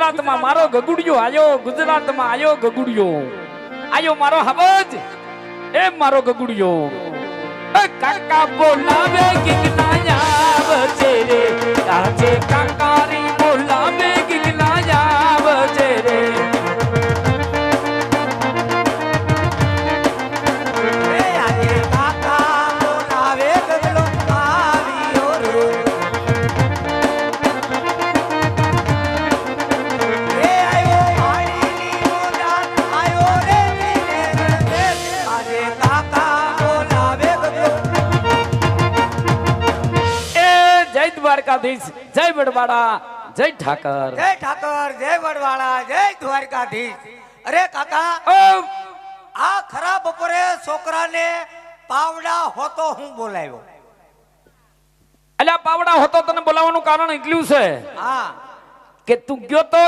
ગુજરાતમાં મારો ગગુડિયો આયો, ગુજરાતમાં આયો ગગુડિયો આયો મારો હબજ એ મારો ગગુડિયો એ કાકા બોલાવે ગિગના આવજે રે આજે કાકારી બોલાવે ગિગના આવજે રે દ્વારકાધીશ જય વડવાડા જય ઠાકર જય વડવાડા જય દ્વારકાધીશ અરે કાકા આ ખરા બપોરે છોકરાને પાવડા હોતો હું બોલાવ્યો અલ્યા પાવડા હોતો તને બોલાવવાનું કારણ એટલું છે હા કે તું ગયો તો